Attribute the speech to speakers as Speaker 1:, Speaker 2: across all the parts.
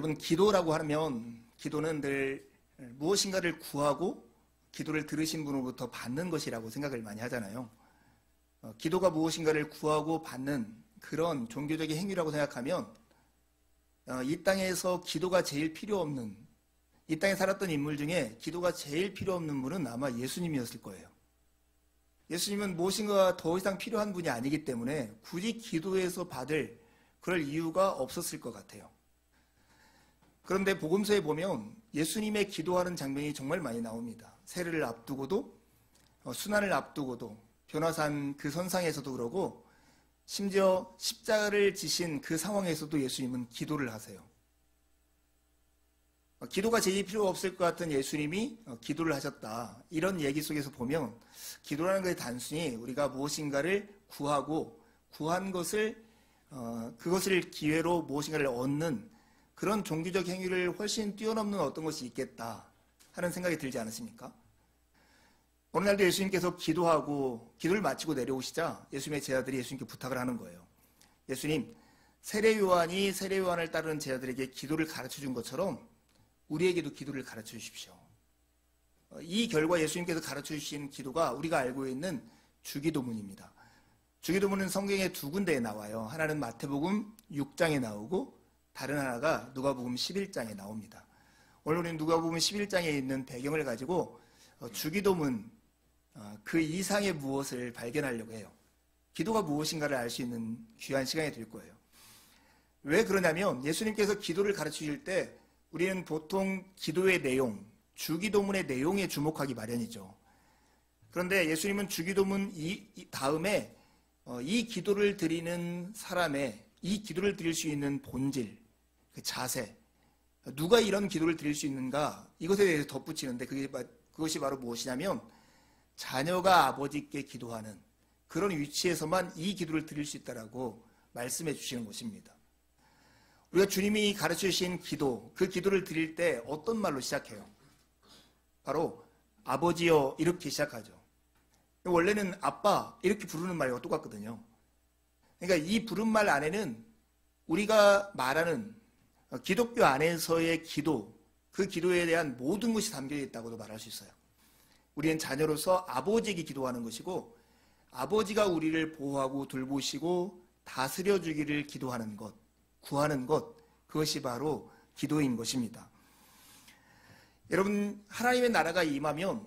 Speaker 1: 여러분, 기도라고 하면 기도는 늘 무엇인가를 구하고 기도를 들으신 분으로부터 받는 것이라고 생각을 많이 하잖아요. 기도가 무엇인가를 구하고 받는 그런 종교적인 행위라고 생각하면 이 땅에서 기도가 제일 필요 없는, 이 땅에 살았던 인물 중에 기도가 제일 필요 없는 분은 아마 예수님이었을 거예요. 예수님은 무엇인가 더 이상 필요한 분이 아니기 때문에 굳이 기도에서 받을 그럴 이유가 없었을 것 같아요. 그런데 복음서에 보면 예수님의 기도하는 장면이 정말 많이 나옵니다. 세례를 앞두고도, 순환을 앞두고도, 변화산 그 선상에서도 그러고, 심지어 십자가를 지신 그 상황에서도 예수님은 기도를 하세요. 기도가 제일 필요 없을 것 같은 예수님이 기도를 하셨다. 이런 얘기 속에서 보면 기도라는 것이 단순히 우리가 무엇인가를 구하고 구한 것을 그것을 기회로 무엇인가를 얻는 그런 종교적 행위를 훨씬 뛰어넘는 어떤 것이 있겠다 하는 생각이 들지 않으십니까? 어느 날도 예수님께서 기도하고 기도를 마치고 내려오시자 예수님의 제자들이 예수님께 부탁을 하는 거예요. 예수님, 세례 요한이 세례 요한을 따르는 제자들에게 기도를 가르쳐 준 것처럼 우리에게도 기도를 가르쳐 주십시오. 이 결과 예수님께서 가르쳐 주신 기도가 우리가 알고 있는 주기도문입니다. 주기도문은 성경에 두 군데에 나와요. 하나는 마태복음 6장에 나오고 다른 하나가 누가복음 11장에 나옵니다. 오늘 우리는 누가복음 11장에 있는 배경을 가지고 주기도문 그 이상의 무엇을 발견하려고 해요. 기도가 무엇인가를 알 수 있는 귀한 시간이 될 거예요. 왜 그러냐면 예수님께서 기도를 가르쳐 주실 때 우리는 보통 기도의 내용, 주기도문의 내용에 주목하기 마련이죠. 그런데 예수님은 주기도문 다음에 이 기도를 드리는 사람의 이 기도를 드릴 수 있는 본질, 그 자세, 누가 이런 기도를 드릴 수 있는가, 이것에 대해서 덧붙이는데 그것이 바로 무엇이냐면 자녀가 아버지께 기도하는 그런 위치에서만 이 기도를 드릴 수 있다라고 말씀해 주시는 것입니다. 우리가 주님이 가르쳐 주신 기도, 그 기도를 드릴 때 어떤 말로 시작해요? 바로 아버지여 이렇게 시작하죠. 원래는 아빠 이렇게 부르는 말과 똑같거든요. 그러니까 이 부른말 안에는 우리가 말하는 기독교 안에서의 기도, 그 기도에 대한 모든 것이 담겨 있다고도 말할 수 있어요. 우리는 자녀로서 아버지에게 기도하는 것이고 아버지가 우리를 보호하고 돌보시고 다스려 주기를 기도하는 것, 구하는 것, 그것이 바로 기도인 것입니다. 여러분, 하나님의 나라가 임하면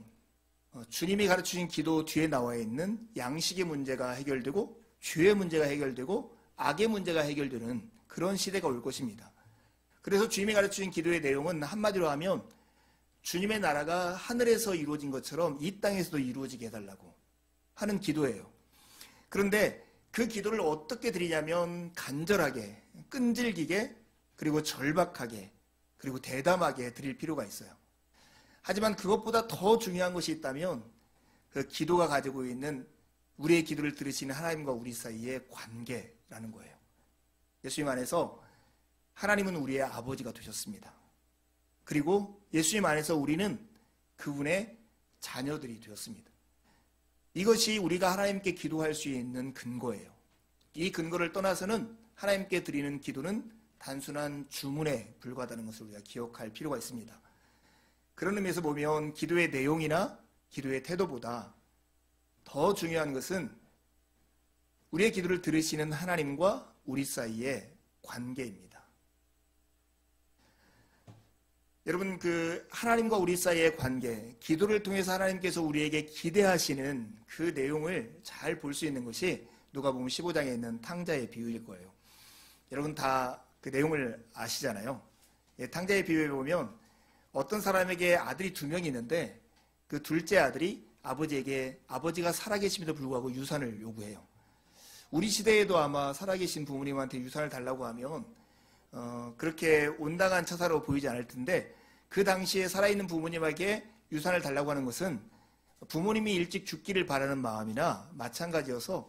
Speaker 1: 주님이 가르치신 기도 뒤에 나와 있는 양식의 문제가 해결되고 죄의 문제가 해결되고 악의 문제가 해결되는 그런 시대가 올 것입니다. 그래서 주님이 가르치신 기도의 내용은 한마디로 하면 주님의 나라가 하늘에서 이루어진 것처럼 이 땅에서도 이루어지게 해달라고 하는 기도예요. 그런데 그 기도를 어떻게 드리냐면 간절하게, 끈질기게, 그리고 절박하게, 그리고 대담하게 드릴 필요가 있어요. 하지만 그것보다 더 중요한 것이 있다면 그 기도가 가지고 있는 우리의 기도를 들으시는 하나님과 우리 사이의 관계라는 거예요. 예수님 안에서 하나님은 우리의 아버지가 되셨습니다. 그리고 예수님 안에서 우리는 그분의 자녀들이 되었습니다. 이것이 우리가 하나님께 기도할 수 있는 근거예요. 이 근거를 떠나서는 하나님께 드리는 기도는 단순한 주문에 불과하다는 것을 우리가 기억할 필요가 있습니다. 그런 의미에서 보면 기도의 내용이나 기도의 태도보다 더 중요한 것은 우리의 기도를 들으시는 하나님과 우리 사이의 관계입니다. 여러분, 그 하나님과 우리 사이의 관계, 기도를 통해서 하나님께서 우리에게 기대하시는 그 내용을 잘 볼 수 있는 것이 누가복음 15장에 있는 탕자의 비유일 거예요. 여러분 다 그 내용을 아시잖아요. 탕자의 비유에 보면 어떤 사람에게 아들이 2명이 있는데 그 둘째 아들이 아버지에게 아버지가 살아계심에도 불구하고 유산을 요구해요. 우리 시대에도 아마 살아계신 부모님한테 유산을 달라고 하면 그렇게 온당한 처사로 보이지 않을 텐데 그 당시에 살아있는 부모님에게 유산을 달라고 하는 것은 부모님이 일찍 죽기를 바라는 마음이나 마찬가지여서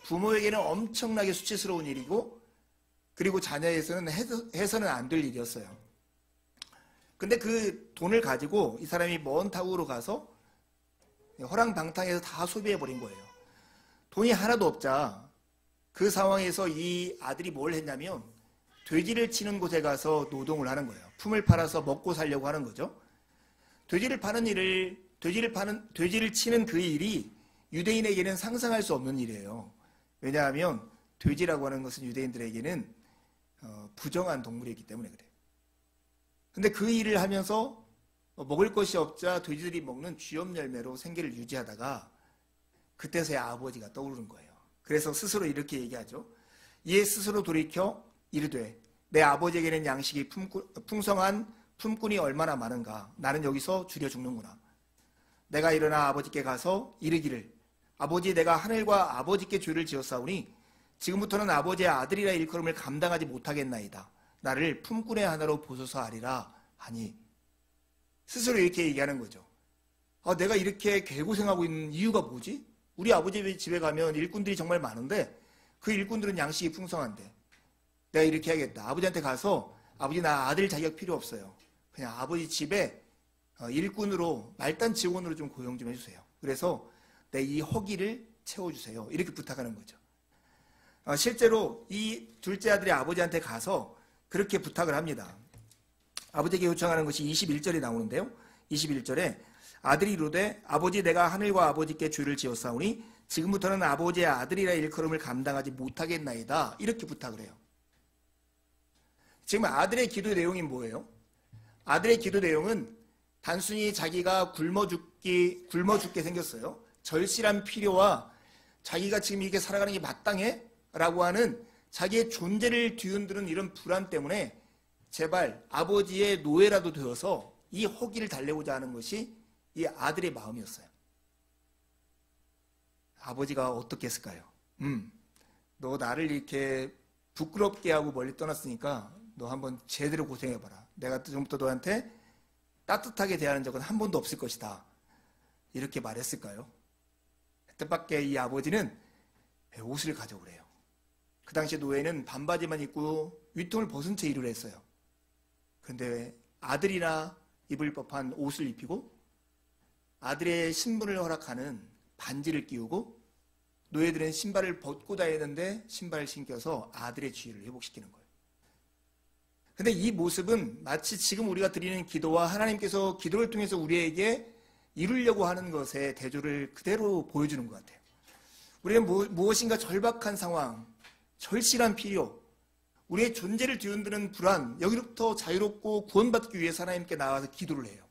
Speaker 1: 부모에게는 엄청나게 수치스러운 일이고 그리고 자녀에서는 해서는 안 될 일이었어요. 근데 그 돈을 가지고 이 사람이 먼 타국으로 가서 허랑방탕해서 다 소비해버린 거예요. 돈이 하나도 없자 그 상황에서 이 아들이 뭘 했냐면 돼지를 치는 곳에 가서 노동을 하는 거예요. 품을 팔아서 먹고 살려고 하는 거죠. 돼지를 치는 그 일이 유대인에게는 상상할 수 없는 일이에요. 왜냐하면 돼지라고 하는 것은 유대인들에게는 부정한 동물이기 때문에 그래요. 근데 그 일을 하면서 먹을 것이 없자 돼지들이 먹는 쥐염 열매로 생계를 유지하다가 그때서야 아버지가 떠오르는 거예요. 그래서 스스로 이렇게 얘기하죠. 이에 스스로 돌이켜 이르되 내 아버지에게는 양식이 풍성한 품꾼이 얼마나 많은가. 나는 여기서 줄여 죽는구나. 내가 일어나 아버지께 가서 이르기를 아버지, 내가 하늘과 아버지께 죄를 지었사오니 지금부터는 아버지의 아들이라 일컬음을 감당하지 못하겠나이다. 나를 품꾼의 하나로 보소서 하리라 하니, 스스로 이렇게 얘기하는 거죠. 내가 이렇게 개고생하고 있는 이유가 뭐지? 우리 아버지 집에 가면 일꾼들이 정말 많은데 그 일꾼들은 양식이 풍성한데 내가 이렇게 해야겠다. 아버지한테 가서 아버지, 나 아들 자격 필요 없어요. 그냥 아버지 집에 일꾼으로, 말단 직원으로 좀 고용 좀 해주세요. 그래서 내 이 허기를 채워주세요. 이렇게 부탁하는 거죠. 실제로 이 둘째 아들이 아버지한테 가서 그렇게 부탁을 합니다. 아버지에게 요청하는 것이 21절에 나오는데요. 21절에 아들이 이르되 아버지, 내가 하늘과 아버지께 죄를 지었사오니 지금부터는 아버지의 아들이라 일컬음을 감당하지 못하겠나이다. 이렇게 부탁을 해요. 지금 아들의 기도 내용이 뭐예요? 아들의 기도 내용은 단순히 자기가 굶어 죽게 생겼어요. 절실한 필요와 자기가 지금 이렇게 살아가는 게 마땅해? 라고 하는 자기의 존재를 뒤흔드는 이런 불안 때문에 제발 아버지의 노예라도 되어서 이 허기를 달래고자 하는 것이 이 아들의 마음이었어요. 아버지가 어떻게 했을까요? 너 나를 이렇게 부끄럽게 하고 멀리 떠났으니까 너 한번 제대로 고생해봐라. 내가 지금부터 너한테 따뜻하게 대하는 적은 한 번도 없을 것이다. 이렇게 말했을까요? 뜻밖의 이 아버지는 옷을 가져오래요. 그 당시 노예는 반바지만 입고 위통을 벗은 채 일을 했어요. 그런데 아들이나 입을 법한 옷을 입히고 아들의 신분을 허락하는 반지를 끼우고 노예들은 신발을 벗고 다니는데 신발을 신겨서 아들의 지위를 회복시키는 거예요. 근데 이 모습은 마치 지금 우리가 드리는 기도와 하나님께서 기도를 통해서 우리에게 이루려고 하는 것의 대조를 그대로 보여주는 것 같아요. 우리는 무엇인가 절박한 상황, 절실한 필요, 우리의 존재를 뒤흔드는 불안, 여기로부터 자유롭고 구원받기 위해서 하나님께 나와서 기도를 해요.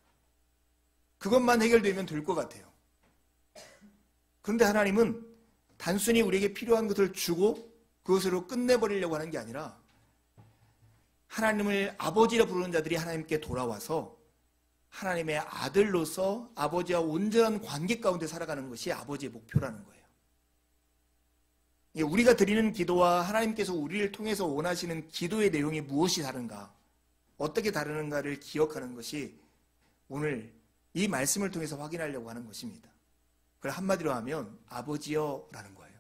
Speaker 1: 그것만 해결되면 될 것 같아요. 그런데 하나님은 단순히 우리에게 필요한 것을 주고 그것으로 끝내버리려고 하는 게 아니라 하나님을 아버지라 부르는 자들이 하나님께 돌아와서 하나님의 아들로서 아버지와 온전한 관계 가운데 살아가는 것이 아버지의 목표라는 거예요. 우리가 드리는 기도와 하나님께서 우리를 통해서 원하시는 기도의 내용이 무엇이 다른가, 어떻게 다르는가를 기억하는 것이 오늘 이 말씀을 통해서 확인하려고 하는 것입니다. 그걸 한마디로 하면 아버지여 라는 거예요.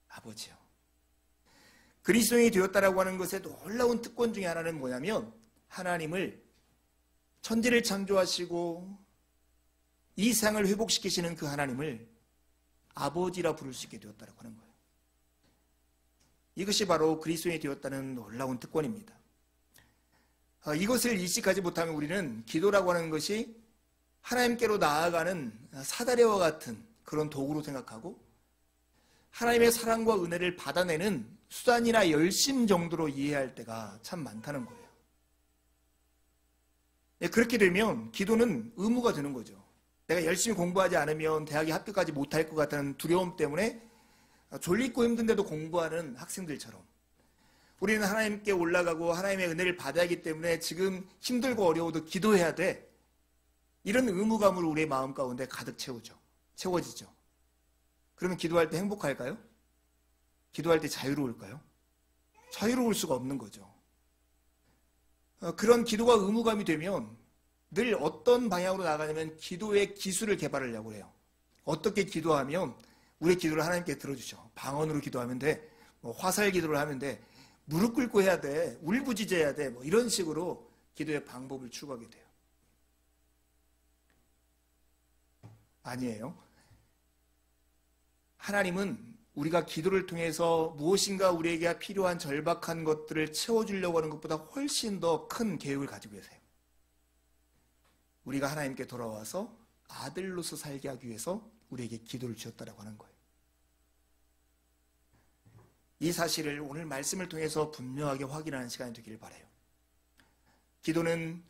Speaker 1: 아버지여. 그리스도인이 되었다라고 하는 것의 놀라운 특권 중에 하나는 뭐냐면 하나님을, 천지를 창조하시고 이 세상을 회복시키시는 그 하나님을 아버지라 부를 수 있게 되었다라고 하는 거예요. 이것이 바로 그리스도인이 되었다는 놀라운 특권입니다. 이것을 인식하지 못하면 우리는 기도라고 하는 것이 하나님께로 나아가는 사다리와 같은 그런 도구로 생각하고 하나님의 사랑과 은혜를 받아내는 수단이나 열심 정도로 이해할 때가 참 많다는 거예요. 그렇게 되면 기도는 의무가 되는 거죠. 내가 열심히 공부하지 않으면 대학에 합격하지 못할 것 같다는 두려움 때문에 졸리고 힘든데도 공부하는 학생들처럼 우리는 하나님께 올라가고 하나님의 은혜를 받아야 하기 때문에 지금 힘들고 어려워도 기도해야 돼. 이런 의무감으로 우리의 마음 가운데 가득 채워지죠. 그러면 기도할 때 행복할까요? 기도할 때 자유로울까요? 자유로울 수가 없는 거죠. 그런 기도가 의무감이 되면 늘 어떤 방향으로 나가냐면 기도의 기술을 개발하려고 해요. 어떻게 기도하면 우리의 기도를 하나님께 들어주죠. 방언으로 기도하면 돼. 화살 기도를 하면 돼. 무릎 꿇고 해야 돼. 울부짖어야 돼. 이런 식으로 기도의 방법을 추구하게 돼요. 아니에요. 하나님은 우리가 기도를 통해서 무엇인가 우리에게 필요한 절박한 것들을 채워주려고 하는 것보다 훨씬 더 큰 계획을 가지고 계세요. 우리가 하나님께 돌아와서 아들로서 살게 하기 위해서 우리에게 기도를 주셨다라고 하는 거예요. 이 사실을 오늘 말씀을 통해서 분명하게 확인하는 시간이 되길 바라요. 기도는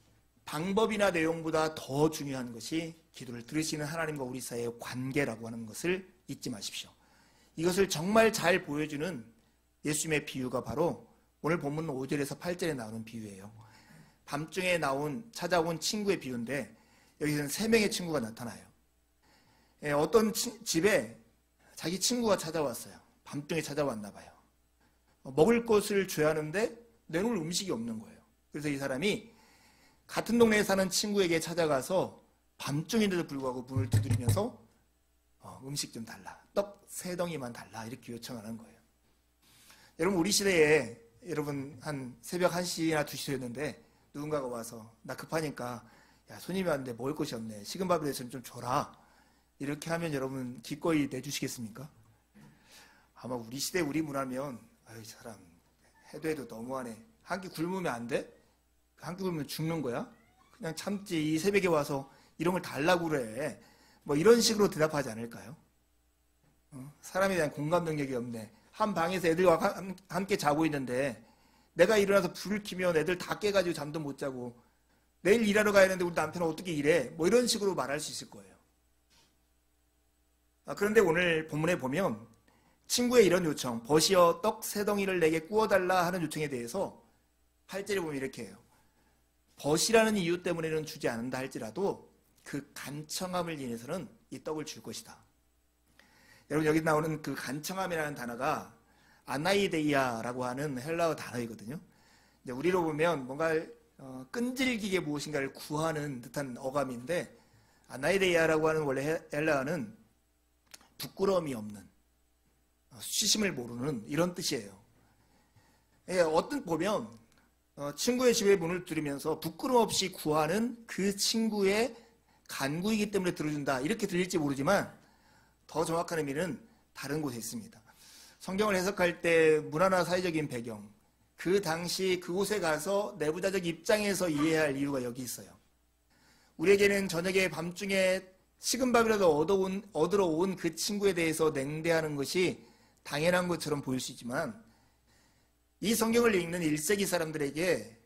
Speaker 1: 방법이나 내용보다 더 중요한 것이 기도를 들으시는 하나님과 우리 사이의 관계라고 하는 것을 잊지 마십시오. 이것을 정말 잘 보여주는 예수님의 비유가 바로 오늘 본문 5절에서 8절에 나오는 비유예요. 밤중에 찾아온 친구의 비유인데 여기서는 3명의 친구가 나타나요. 어떤 집에 자기 친구가 찾아왔어요. 밤중에 찾아왔나 봐요. 먹을 것을 줘야 하는데 내놓을 음식이 없는 거예요. 그래서 이 사람이 같은 동네에 사는 친구에게 찾아가서 밤중인데도 불구하고 문을 두드리면서 음식 좀 달라. 떡 3덩이만 달라. 이렇게 요청하는 거예요. 여러분 우리 시대에 여러분 한 새벽 1시나 2시였는데 누군가가 와서 나 급하니까 야 손님이 왔는데 먹을 것이 없네. 식은 밥에 대해서 좀 줘라. 이렇게 하면 여러분 기꺼이 내주시겠습니까? 아마 우리 시대 우리 문화면 아유 이 사람 해도 너무하네. 한 끼 굶으면 안 돼? 한 끼 굶으면 죽는 거야? 그냥 참지 이 새벽에 와서 이런 걸 달라고 그래. 뭐 이런 식으로 대답하지 않을까요? 사람에 대한 공감 능력이 없네. 한 방에서 애들과 함께 자고 있는데 내가 일어나서 불을 켜면 애들 다 깨가지고 잠도 못 자고 내일 일하러 가야 하는데 우리 남편은 어떻게 일해? 뭐 이런 식으로 말할 수 있을 거예요. 그런데 오늘 본문에 보면 친구의 이런 요청, 벗이여 떡 3덩이를 내게 구워달라 하는 요청에 대해서 8절에 보면 이렇게 해요. 벗이라는 이유 때문에는 주지 않는다 할지라도 그 간청함을 인해서는 이 떡을 줄 것이다. 여러분 여기 나오는 그 간청함이라는 단어가 아나이데이아라고 하는 헬라어 단어이거든요. 이제 우리로 보면 뭔가 끈질기게 무엇인가를 구하는 듯한 어감인데 아나이데이아라고 하는 원래 헬라어는 부끄러움이 없는 수치심을 모르는 이런 뜻이에요. 어떤 보면 친구의 집에 문을 두드리면서 부끄러움 없이 구하는 그 친구의 간구이기 때문에 들어준다 이렇게 들릴지 모르지만 더 정확한 의미는 다른 곳에 있습니다. 성경을 해석할 때 문화나 사회적인 배경, 그 당시 그곳에 가서 내부자적 입장에서 이해해야 할 이유가 여기 있어요. 우리에게는 저녁에 밤중에 식은 밥이라도 얻으러 온 그 친구에 대해서 냉대하는 것이 당연한 것처럼 보일 수 있지만 이 성경을 읽는 1세기 사람들에게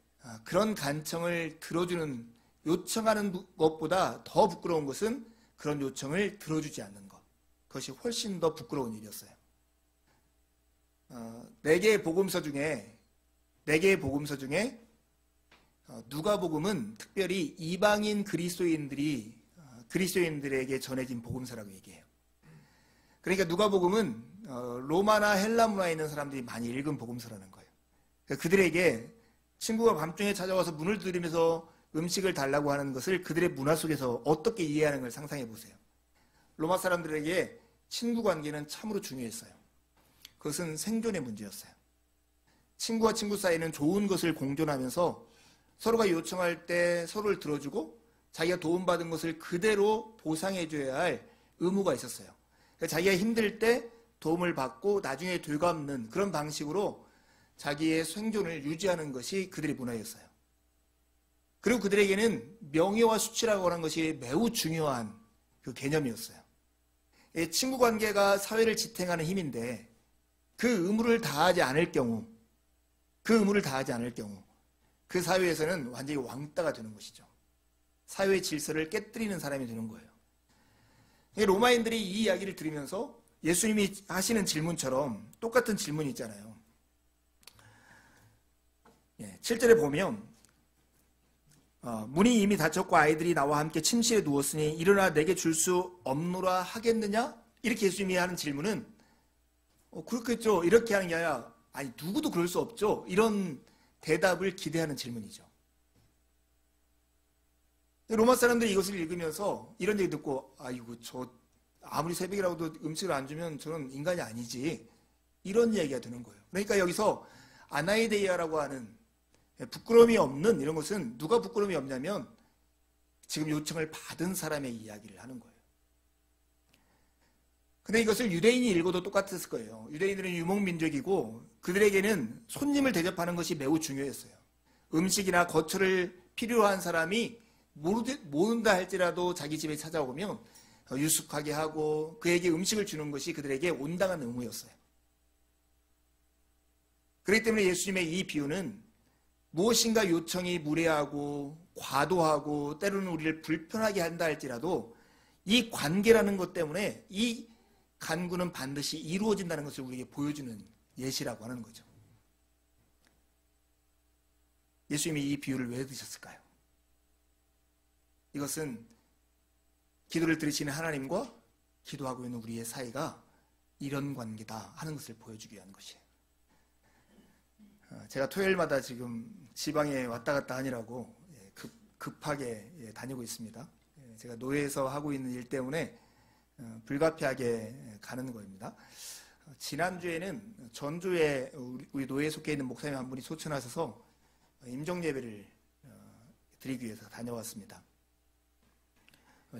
Speaker 1: 그런 간청을 들어주는 요청하는 것보다 더 부끄러운 것은 그런 요청을 들어주지 않는 것. 그것이 훨씬 더 부끄러운 일이었어요. 4개의 복음서 중에 누가복음은 특별히 이방인 그리스도인들에게 전해진 복음서라고 얘기해요. 그러니까 누가복음은 로마나 헬라 문화에 있는 사람들이 많이 읽은 복음서라는 거예요. 그러니까 그들에게 친구가 밤중에 찾아와서 문을 두드리면서 음식을 달라고 하는 것을 그들의 문화 속에서 어떻게 이해하는 걸 상상해 보세요. 로마 사람들에게 친구 관계는 참으로 중요했어요. 그것은 생존의 문제였어요. 친구와 친구 사이는 좋은 것을 공존하면서 서로가 요청할 때 서로를 들어주고 자기가 도움받은 것을 그대로 보상해줘야 할 의무가 있었어요. 그러니까 자기가 힘들 때 도움을 받고 나중에 되갚는 그런 방식으로 자기의 생존을 유지하는 것이 그들의 문화였어요. 그리고 그들에게는 명예와 수치라고 하는 것이 매우 중요한 그 개념이었어요. 친구 관계가 사회를 지탱하는 힘인데 그 의무를 다하지 않을 경우 그 사회에서는 완전히 왕따가 되는 것이죠. 사회의 질서를 깨뜨리는 사람이 되는 거예요. 로마인들이 이 이야기를 들으면서 예수님이 하시는 질문처럼 똑같은 질문이 있잖아요. 7절에 보면 문이 이미 닫혔고 아이들이 나와 함께 침실에 누웠으니 일어나 내게 줄 수 없노라 하겠느냐? 이렇게 예수님이 하는 질문은 그렇겠죠. 이렇게 하는 게 아니라 아니 누구도 그럴 수 없죠. 이런 대답을 기대하는 질문이죠. 로마 사람들이 이것을 읽으면서 이런 얘기 듣고 아이고 저 아무리 새벽이라고도 음식을 안 주면 저는 인간이 아니지 이런 얘기가 되는 거예요. 그러니까 여기서 아나이데이아라고 하는 부끄러움이 없는 이런 것은 누가 부끄러움이 없냐면 지금 요청을 받은 사람의 이야기를 하는 거예요. 근데 이것을 유대인이 읽어도 똑같았을 거예요. 유대인들은 유목민족이고 그들에게는 손님을 대접하는 것이 매우 중요했어요. 음식이나 거처를 필요로 한 사람이 모른다 할지라도 자기 집에 찾아오면 유숙하게 하고 그에게 음식을 주는 것이 그들에게 온당한 의무였어요. 그렇기 때문에 예수님의 이 비유는 무엇인가 요청이 무례하고 과도하고 때로는 우리를 불편하게 한다 할지라도 이 관계라는 것 때문에 이 간구는 반드시 이루어진다는 것을 우리에게 보여주는 예시라고 하는 거죠. 예수님이 이 비유를 왜 드셨을까요? 이것은 기도를 들으시는 하나님과 기도하고 있는 우리의 사이가 이런 관계다 하는 것을 보여주기 위한 것이에요. 제가 토요일마다 지금 지방에 왔다 갔다 하느라고 급하게 다니고 있습니다. 제가 노예에서 하고 있는 일 때문에 불가피하게 가는 겁니다. 지난주에는 전주에 우리 노예에 속해 있는 목사님 한 분이 소천하셔서 임종예배를 드리기 위해서 다녀왔습니다.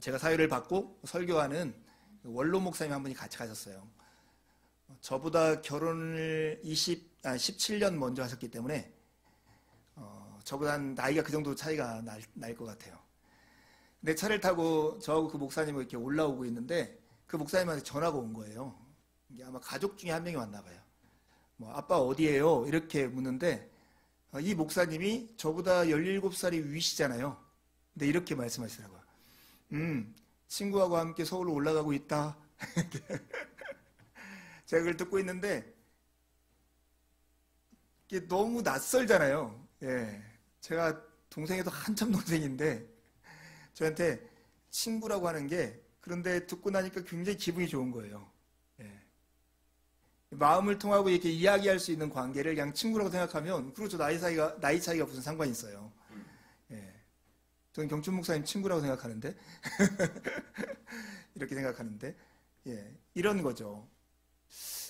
Speaker 1: 제가 사회를 받고 설교하는 원로 목사님 한 분이 같이 가셨어요. 저보다 결혼을 17년 먼저 하셨기 때문에 저보다 나이가 그 정도 차이가 날 것 같아요. 내 차를 타고 저하고 그 목사님이 이렇게 올라오고 있는데 그 목사님한테 전화가 온 거예요. 이게 아마 가족 중에 한 명이 왔나 봐요. 뭐 아빠 어디예요? 이렇게 묻는데 이 목사님이 저보다 17살이 위시잖아요. 근데 이렇게 말씀하시더라고요. 친구하고 함께 서울로 올라가고 있다. 제가 그걸 듣고 있는데 이게 너무 낯설잖아요. 예. 제가 동생에도 한참 동생인데 저한테 친구라고 하는 게 그런데 듣고 나니까 굉장히 기분이 좋은 거예요. 예. 마음을 통하고 이렇게 이야기할 수 있는 관계를 그냥 친구라고 생각하면 그렇죠. 나이 차이가 무슨 상관이 있어요. 예. 저는 경춘 목사님 친구라고 생각하는데 이렇게 생각하는데 예. 이런 거죠.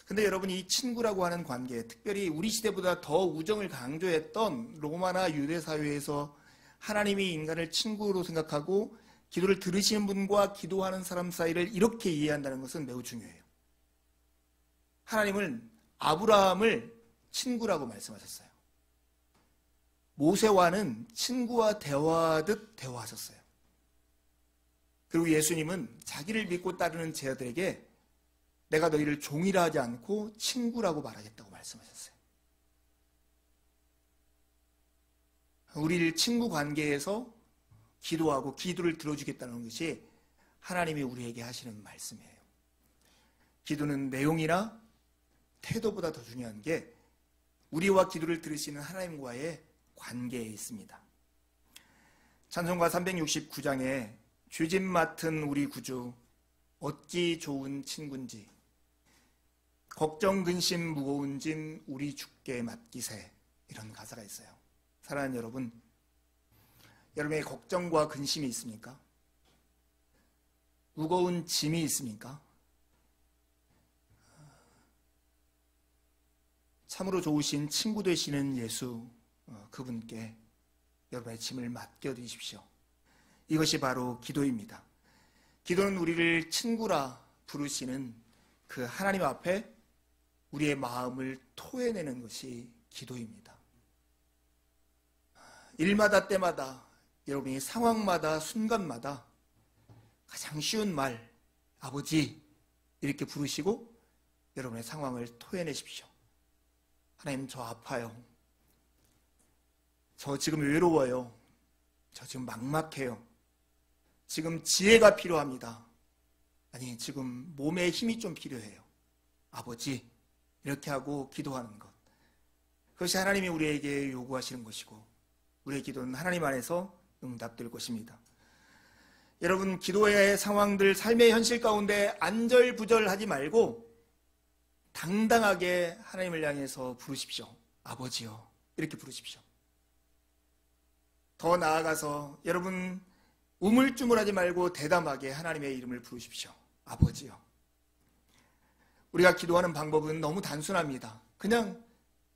Speaker 1: 근데 여러분 이 친구라고 하는 관계, 특별히 우리 시대보다 더 우정을 강조했던 로마나 유대 사회에서 하나님이 인간을 친구로 생각하고 기도를 들으시는 분과 기도하는 사람 사이를 이렇게 이해한다는 것은 매우 중요해요. 하나님은 아브라함을 친구라고 말씀하셨어요. 모세와는 친구와 대화하듯 대화하셨어요. 그리고 예수님은 자기를 믿고 따르는 제자들에게 내가 너희를 종이라 하지 않고 친구라고 말하겠다고 말씀하셨어요. 우리를 친구 관계에서 기도하고 기도를 들어주겠다는 것이 하나님이 우리에게 하시는 말씀이에요. 기도는 내용이나 태도보다 더 중요한 게 우리와 기도를 들으시는 하나님과의 관계에 있습니다. 찬송가 369장에 죄짐 맡은 우리 구주 어찌 좋은 친군지 걱정 근심 무거운 짐 우리 주께 맡기세 이런 가사가 있어요. 사랑하는 여러분, 여러분의 걱정과 근심이 있습니까? 무거운 짐이 있습니까? 참으로 좋으신 친구 되시는 예수 그분께 여러분의 짐을 맡겨드리십시오. 이것이 바로 기도입니다. 기도는 우리를 친구라 부르시는 그 하나님 앞에 우리의 마음을 토해내는 것이 기도입니다. 일마다 때마다 여러분이 상황마다 순간마다 가장 쉬운 말 아버지 이렇게 부르시고 여러분의 상황을 토해내십시오. 하나님 저 아파요. 저 지금 외로워요. 저 지금 막막해요. 지금 지혜가 필요합니다. 아니 지금 몸에 힘이 좀 필요해요. 아버지 이렇게 하고 기도하는 것. 그것이 하나님이 우리에게 요구하시는 것이고 우리의 기도는 하나님 안에서 응답될 것입니다. 여러분 기도의 상황들 삶의 현실 가운데 안절부절하지 말고 당당하게 하나님을 향해서 부르십시오. 아버지요 이렇게 부르십시오. 더 나아가서 여러분 우물쭈물하지 말고 대담하게 하나님의 이름을 부르십시오. 아버지요. 우리가 기도하는 방법은 너무 단순합니다. 그냥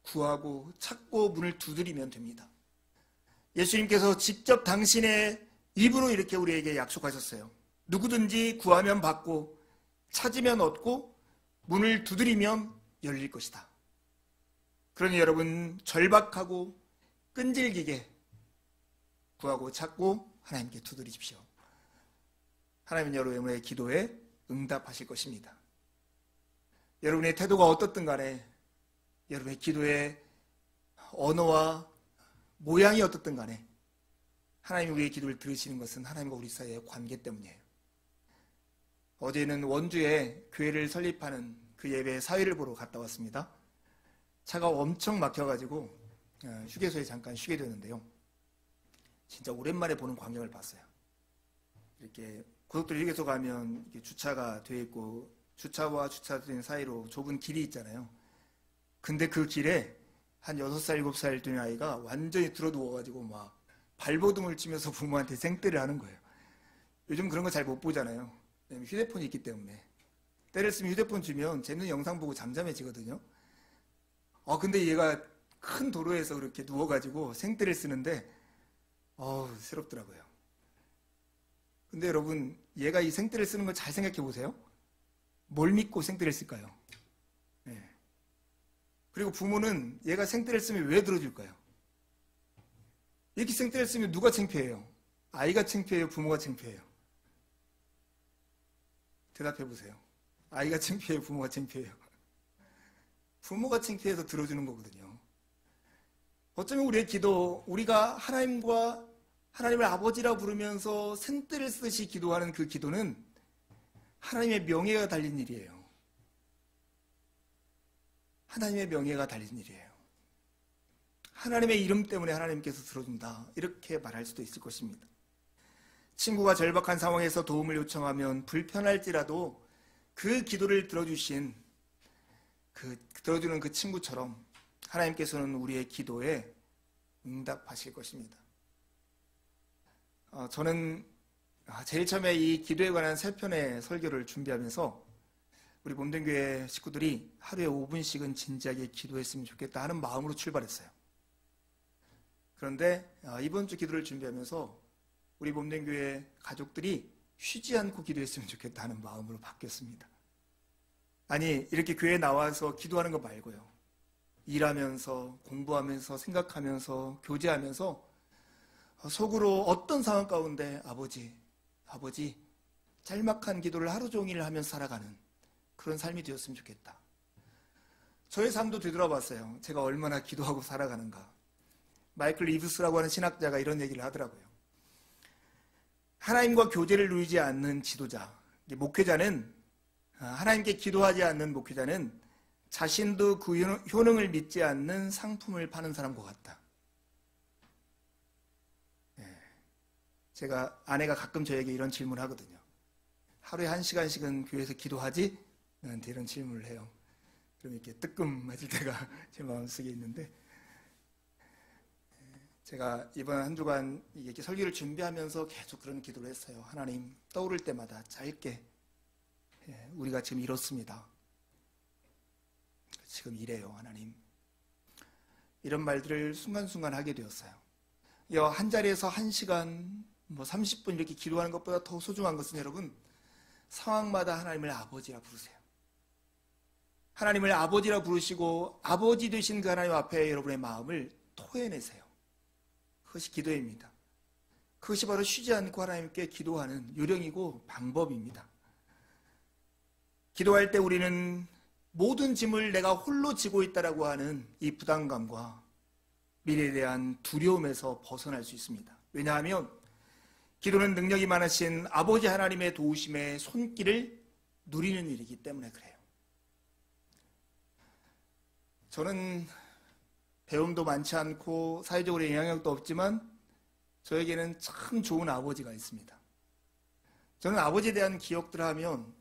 Speaker 1: 구하고 찾고 문을 두드리면 됩니다. 예수님께서 직접 당신의 입으로 이렇게 우리에게 약속하셨어요. 누구든지 구하면 받고 찾으면 얻고 문을 두드리면 열릴 것이다. 그러니 여러분 절박하고 끈질기게 구하고 찾고 하나님께 두드리십시오. 하나님은 여러분의 기도에 응답하실 것입니다. 여러분의 태도가 어떻든 간에 여러분의 기도의 언어와 모양이 어떻든 간에 하나님이 우리의 기도를 들으시는 것은 하나님과 우리 사이의 관계 때문이에요. 어제는 원주에 교회를 설립하는 그 예배 사회를 보러 갔다 왔습니다. 차가 엄청 막혀가지고 휴게소에 잠깐 쉬게 되는데요. 진짜 오랜만에 보는 광경을 봤어요. 이렇게 고속도로 휴게소 가면 이렇게 주차가 돼 있고 주차와 주차된 사이로 좁은 길이 있잖아요. 근데 그 길에 한 6살, 7살 된 아이가 완전히 들어누워가지고 막 발버둥을 치면서 부모한테 생떼를 하는 거예요. 요즘 그런 거 잘 못 보잖아요. 왜냐면 휴대폰이 있기 때문에. 때를 쓰면 휴대폰 주면 재밌는 영상 보고 잠잠해지거든요. 근데 얘가 큰 도로에서 그렇게 누워가지고 생떼를 쓰는데 새롭더라고요. 근데 여러분, 얘가 이 생떼를 쓰는 걸 잘 생각해 보세요. 뭘 믿고 생떼를 쓸까요? 네. 그리고 부모는 얘가 생떼를 쓰면 왜 들어줄까요? 이렇게 생떼를 쓰면 누가 창피해요? 아이가 창피해요? 부모가 창피해요? 대답해 보세요. 아이가 창피해요? 부모가 창피해요? 부모가 창피해서 들어주는 거거든요. 어쩌면 우리의 기도, 우리가 하나님을 아버지라 부르면서 생떼를 쓰듯이 기도하는 그 기도는 하나님의 명예가 달린 일이에요. 하나님의 명예가 달린 일이에요. 하나님의 이름 때문에 하나님께서 들어준다. 이렇게 말할 수도 있을 것입니다. 친구가 절박한 상황에서 도움을 요청하면 불편할지라도 그 기도를 들어주는 그 친구처럼 하나님께서는 우리의 기도에 응답하실 것입니다. 저는 제일 처음에 이 기도에 관한 3편의 설교를 준비하면서 우리 몸된교회 식구들이 하루에 5분씩은 진지하게 기도했으면 좋겠다 하는 마음으로 출발했어요. 그런데 이번 주 기도를 준비하면서 우리 몸된교회 가족들이 쉬지 않고 기도했으면 좋겠다 하는 마음으로 바뀌었습니다. 아니, 이렇게 교회에 나와서 기도하는 거 말고요. 일하면서, 공부하면서, 생각하면서, 교제하면서 속으로 어떤 상황 가운데 아버지, 짤막한 기도를 하루 종일 하면서 살아가는 그런 삶이 되었으면 좋겠다. 저의 삶도 되돌아봤어요. 제가 얼마나 기도하고 살아가는가. 마이클 리브스라고 하는 신학자가 이런 얘기를 하더라고요. 하나님과 교제를 누리지 않는 지도자, 목회자는, 하나님께 기도하지 않는 목회자는 자신도 그 효능을 믿지 않는 상품을 파는 사람과 같다. 제가 아내가 가끔 저에게 이런 질문을 하거든요. 하루에 1시간씩은 교회에서 기도하지? 나한테 이런 질문을 해요. 그럼 이렇게 뜨끔 맞을 때가 제 마음속에 있는데, 제가 이번 한 주간 이렇게 설교를 준비하면서 계속 그런 기도를 했어요. 하나님, 떠오를 때마다 짧게 우리가 지금 이렇습니다. 지금 이래요, 하나님. 이런 말들을 순간순간 하게 되었어요. 한 자리에서 1시간, 30분 이렇게 기도하는 것보다 더 소중한 것은 여러분, 상황마다 하나님을 아버지라 부르세요. 하나님을 아버지라 부르시고 아버지 되신 그 하나님 앞에 여러분의 마음을 토해내세요. 그것이 기도입니다. 그것이 바로 쉬지 않고 하나님께 기도하는 요령이고 방법입니다. 기도할 때 우리는 모든 짐을 내가 홀로 지고 있다라고 하는 이 부담감과 미래에 대한 두려움에서 벗어날 수 있습니다. 왜냐하면 기도는 능력이 많으신 아버지 하나님의 도우심의 손길을 누리는 일이기 때문에 그래요. 저는 배움도 많지 않고 사회적으로 영향력도 없지만 저에게는 참 좋은 아버지가 있습니다. 저는 아버지에 대한 기억들 하면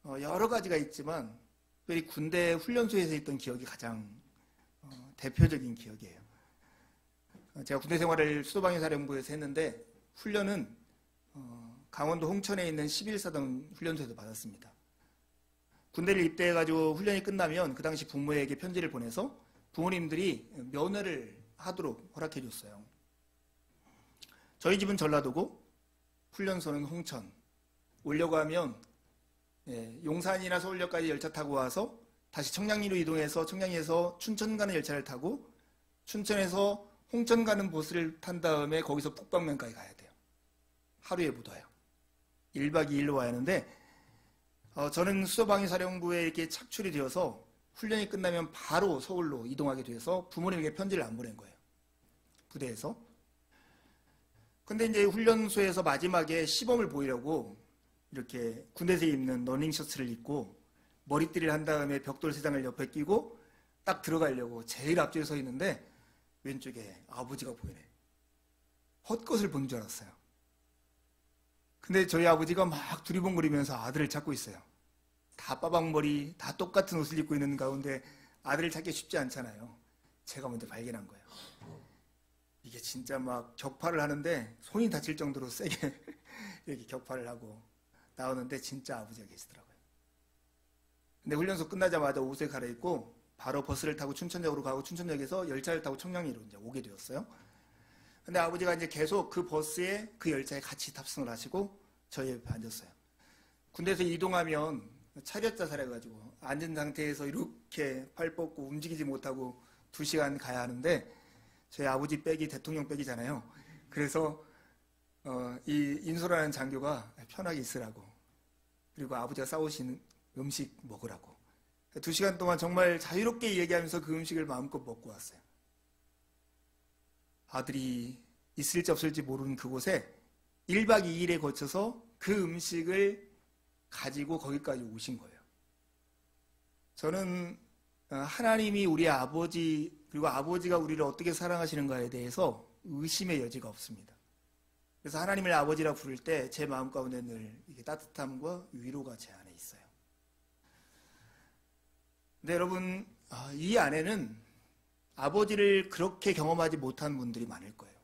Speaker 1: 여러 가지가 있지만 특별히 군대 훈련소에서 있던 기억이 가장 대표적인 기억이에요. 제가 군대 생활을 수도방위사령부에서 했는데 훈련은 강원도 홍천에 있는 11사단 훈련소에서 받았습니다. 군대를 입대해가지고 훈련이 끝나면 그 당시 부모에게 편지를 보내서 부모님들이 면회를 하도록 허락해 줬어요. 저희 집은 전라도고 훈련소는 홍천. 오려고 하면 용산이나 서울역까지 열차 타고 와서 다시 청량리로 이동해서 청량리에서 춘천 가는 열차를 타고 춘천에서 홍천 가는 버스를 탄 다음에 거기서 북방면까지 가야 돼요. 하루에 못 와요. 1박 2일로 와야 하는데 저는 수서방위사령부에 이렇게 착출이 되어서 훈련이 끝나면 바로 서울로 이동하게 돼서 부모님에게 편지를 안 보낸 거예요. 부대에서. 근데 이제 훈련소에서 마지막에 시범을 보이려고 이렇게 군대에서 입는 러닝 셔츠를 입고 머리띠를 한 다음에 벽돌 3장을 옆에 끼고 딱 들어가려고 제일 앞쪽에 서 있는데 왼쪽에 아버지가 보이네. 헛것을 본 줄 알았어요. 근데 저희 아버지가 막 두리번거리면서 아들을 찾고 있어요. 다 빠방머리, 다 똑같은 옷을 입고 있는 가운데 아들을 찾기 쉽지 않잖아요. 제가 먼저 발견한 거예요. 이게 진짜 막 격파를 하는데 손이 다칠 정도로 세게 이렇게 격파를 하고 나오는데 진짜 아버지가 계시더라고요. 근데 훈련소 끝나자마자 옷을 갈아입고 바로 버스를 타고 춘천역으로 가고 춘천역에서 열차를 타고 청량리로 이제 오게 되었어요. 근데 아버지가 이제 계속 그 버스에 그 열차에 같이 탑승을 하시고 저희 옆에 앉았어요. 군대에서 이동하면 차렷자살 해가지고 앉은 상태에서 이렇게 팔 뻗고 움직이지 못하고 2시간 가야 하는데 저희 아버지 백이 대통령 백이잖아요. 그래서 이 인소라는 장교가 편하게 있으라고 그리고 아버지가 싸우시는 음식 먹으라고 2시간 동안 정말 자유롭게 얘기하면서 그 음식을 마음껏 먹고 왔어요. 아들이 있을지 없을지 모르는 그곳에 1박 2일에 거쳐서 그 음식을 가지고 거기까지 오신 거예요. 저는 하나님이 우리 아버지 그리고 아버지가 우리를 어떻게 사랑하시는가에 대해서 의심의 여지가 없습니다. 그래서 하나님을 아버지라 부를 때 제 마음 가운데 늘 이게 따뜻함과 위로가 제 안에 있어요. 근데 여러분 이 안에는 아버지를 그렇게 경험하지 못한 분들이 많을 거예요.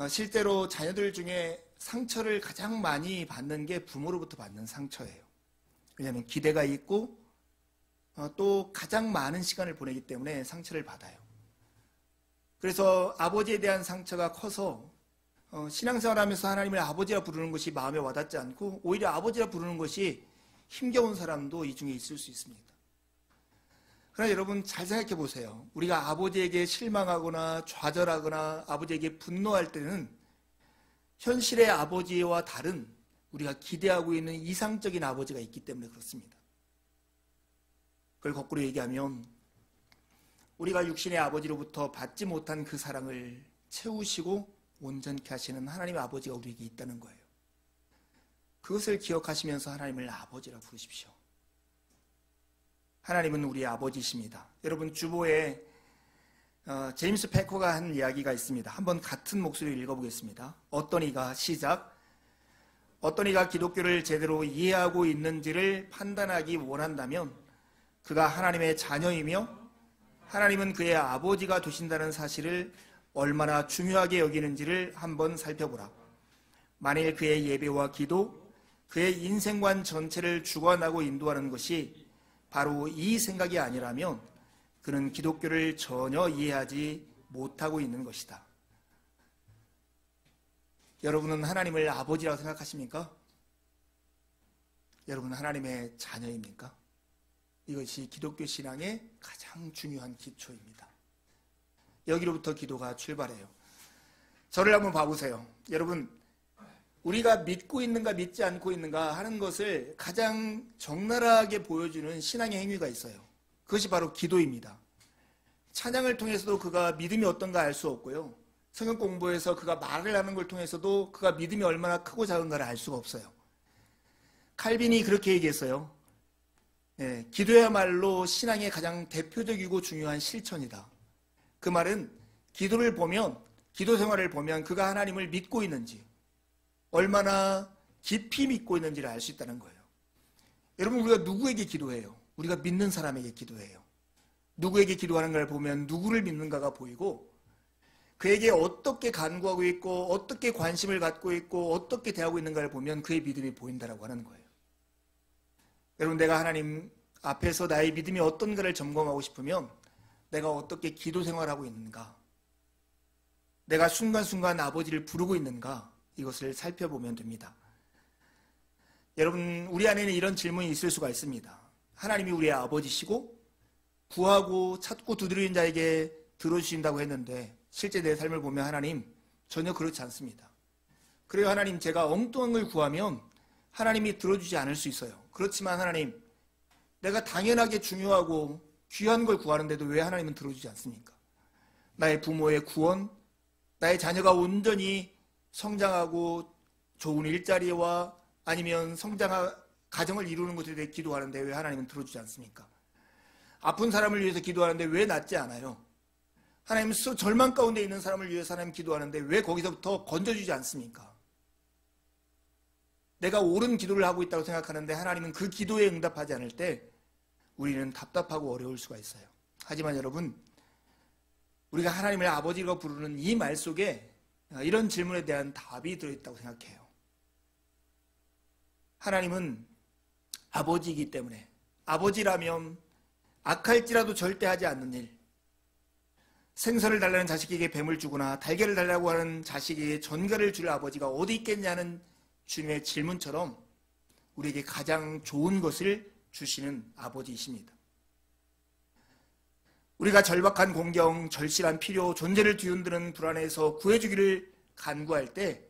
Speaker 1: 실제로 자녀들 중에 상처를 가장 많이 받는 게 부모로부터 받는 상처예요. 왜냐하면 기대가 있고 또 가장 많은 시간을 보내기 때문에 상처를 받아요. 그래서 아버지에 대한 상처가 커서 신앙생활하면서 하나님을 아버지라 부르는 것이 마음에 와닿지 않고 오히려 아버지라 부르는 것이 힘겨운 사람도 이 중에 있을 수 있습니다. 그러나 여러분 잘 생각해 보세요. 우리가 아버지에게 실망하거나 좌절하거나 아버지에게 분노할 때는 현실의 아버지와 다른 우리가 기대하고 있는 이상적인 아버지가 있기 때문에 그렇습니다. 그걸 거꾸로 얘기하면 우리가 육신의 아버지로부터 받지 못한 그 사랑을 채우시고 온전케 하시는 하나님의 아버지가 우리에게 있다는 거예요. 그것을 기억하시면서 하나님을 아버지라 부르십시오. 하나님은 우리의 아버지이십니다. 여러분 주보에 제임스 패커가 한 이야기가 있습니다. 한번 같은 목소리로 읽어보겠습니다. 어떤 이가 시작 어떤 이가 기독교를 제대로 이해하고 있는지를 판단하기 원한다면 그가 하나님의 자녀이며 하나님은 그의 아버지가 되신다는 사실을 얼마나 중요하게 여기는지를 한번 살펴보라. 만일 그의 예배와 기도, 그의 인생관 전체를 주관하고 인도하는 것이 바로 이 생각이 아니라면 그는 기독교를 전혀 이해하지 못하고 있는 것이다. 여러분은 하나님을 아버지라고 생각하십니까? 여러분은 하나님의 자녀입니까? 이것이 기독교 신앙의 가장 중요한 기초입니다. 여기로부터 기도가 출발해요. 저를 한번 봐보세요. 여러분 우리가 믿고 있는가 믿지 않고 있는가 하는 것을 가장 적나라하게 보여주는 신앙의 행위가 있어요. 그것이 바로 기도입니다. 찬양을 통해서도 그가 믿음이 어떤가 알 수 없고요. 성경 공부에서 그가 말을 하는 걸 통해서도 그가 믿음이 얼마나 크고 작은가를 알 수가 없어요. 칼빈이 그렇게 얘기했어요. 기도야말로 신앙의 가장 대표적이고 중요한 실천이다. 그 말은 기도를 보면 기도 생활을 보면 그가 하나님을 믿고 있는지 얼마나 깊이 믿고 있는지를 알 수 있다는 거예요. 여러분 우리가 누구에게 기도해요? 우리가 믿는 사람에게 기도해요. 누구에게 기도하는 걸 보면 누구를 믿는가가 보이고 그에게 어떻게 간구하고 있고 어떻게 관심을 갖고 있고 어떻게 대하고 있는가를 보면 그의 믿음이 보인다라고 하는 거예요. 여러분 내가 하나님 앞에서 나의 믿음이 어떤가를 점검하고 싶으면 내가 어떻게 기도 생활하고 있는가 내가 순간순간 아버지를 부르고 있는가 이것을 살펴보면 됩니다. 여러분, 우리 안에는 이런 질문이 있을 수가 있습니다. 하나님이 우리의 아버지시고 구하고 찾고 두드리는 자에게 들어주신다고 했는데 실제 내 삶을 보면 하나님 전혀 그렇지 않습니다. 그래요, 하나님, 제가 엉뚱한 걸 구하면 하나님이 들어주지 않을 수 있어요. 그렇지만 하나님, 내가 당연하게 중요하고 귀한 걸 구하는데도 왜 하나님은 들어주지 않습니까? 나의 부모의 구원, 나의 자녀가 온전히 성장하고 좋은 일자리와 아니면 가정을 이루는 것에 대해 기도하는데 왜 하나님은 들어주지 않습니까? 아픈 사람을 위해서 기도하는데 왜 낫지 않아요? 하나님은 절망 가운데 있는 사람을 위해서 하나님 기도하는데 왜 거기서부터 건져주지 않습니까? 내가 옳은 기도를 하고 있다고 생각하는데 하나님은 그 기도에 응답하지 않을 때 우리는 답답하고 어려울 수가 있어요. 하지만 여러분, 우리가 하나님을 아버지라고 부르는 이 말 속에 이런 질문에 대한 답이 들어있다고 생각해요. 하나님은 아버지이기 때문에 아버지라면 악할지라도 절대 하지 않는 일, 생선을 달라는 자식에게 뱀을 주거나 달걀을 달라고 하는 자식에게 전갈을 줄 아버지가 어디 있겠냐는 주님의 질문처럼 우리에게 가장 좋은 것을 주시는 아버지이십니다. 우리가 절박한 공경, 절실한 필요, 존재를 뒤흔드는 불안에서 구해주기를 간구할 때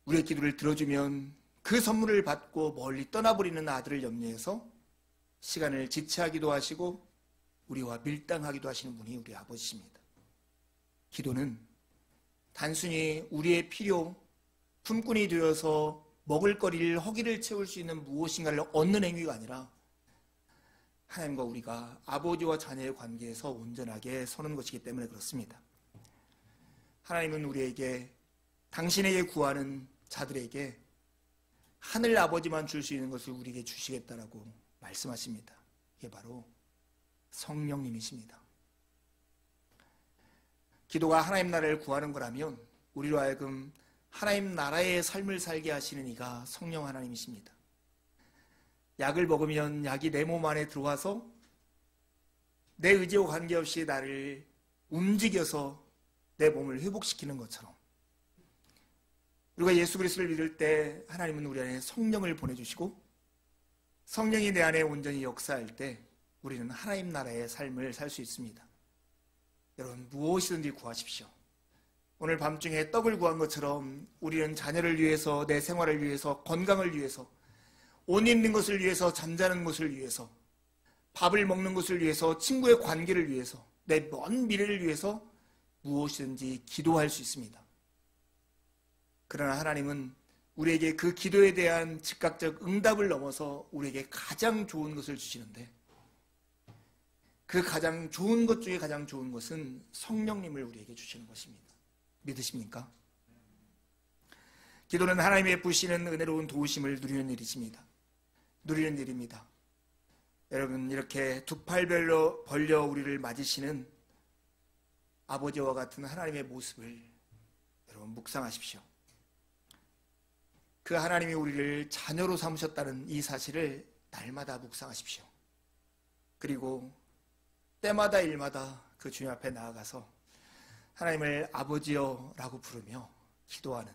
Speaker 1: 우리의 기도를 들어주면 그 선물을 받고 멀리 떠나버리는 아들을 염려해서 시간을 지체하기도 하시고 우리와 밀당하기도 하시는 분이 우리 아버지십니다. 기도는 단순히 우리의 필요, 품꾼이 되어서 먹을거리를, 허기를 채울 수 있는 무엇인가를 얻는 행위가 아니라 하나님과 우리가 아버지와 자녀의 관계에서 온전하게 서는 것이기 때문에 그렇습니다. 하나님은 우리에게, 당신에게 구하는 자들에게 하늘 아버지만 줄 수 있는 것을 우리에게 주시겠다라고 말씀하십니다. 이게 바로 성령님이십니다. 기도가 하나님 나라를 구하는 거라면 우리로 하여금 하나님 나라의 삶을 살게 하시는 이가 성령 하나님이십니다. 약을 먹으면 약이 내 몸 안에 들어와서 내 의지와 관계없이 나를 움직여서 내 몸을 회복시키는 것처럼 우리가 예수 그리스도를 믿을 때 하나님은 우리 안에 성령을 보내주시고 성령이 내 안에 온전히 역사할 때 우리는 하나님 나라의 삶을 살 수 있습니다. 여러분, 무엇이든지 구하십시오. 오늘 밤중에 떡을 구한 것처럼 우리는 자녀를 위해서, 내 생활을 위해서, 건강을 위해서, 옷 입는 것을 위해서, 잠자는 것을 위해서, 밥을 먹는 것을 위해서, 친구의 관계를 위해서, 내 먼 미래를 위해서 무엇이든지 기도할 수 있습니다. 그러나 하나님은 우리에게 그 기도에 대한 즉각적 응답을 넘어서 우리에게 가장 좋은 것을 주시는데 그 가장 좋은 것 중에 가장 좋은 것은 성령님을 우리에게 주시는 것입니다. 믿으십니까? 기도는 하나님의 베푸시는 은혜로운 도우심을 누리는 일이십니다. 누리는 일입니다. 여러분, 이렇게 두 팔 벌려 우리를 맞으시는 아버지와 같은 하나님의 모습을 여러분 묵상하십시오. 그 하나님이 우리를 자녀로 삼으셨다는 이 사실을 날마다 묵상하십시오. 그리고 때마다 일마다 그 주님 앞에 나아가서 하나님을 아버지여 라고 부르며 기도하는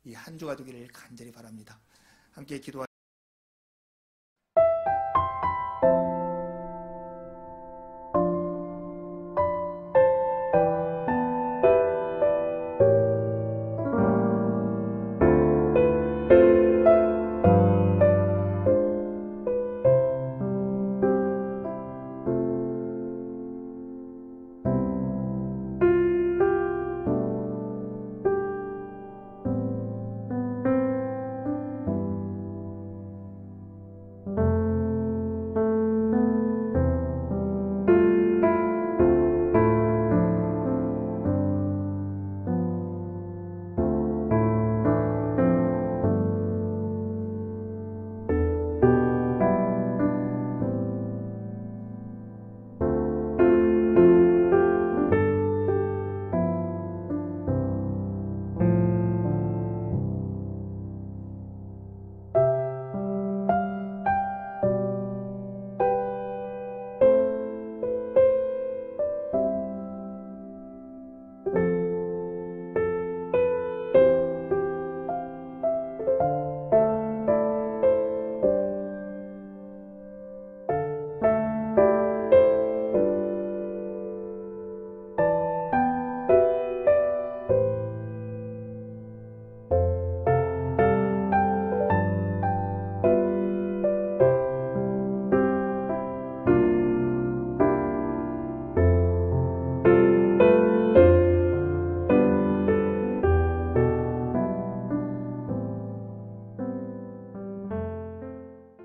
Speaker 1: 이 한 주가 되기를 간절히 바랍니다. 함께 기도하시겠습니다.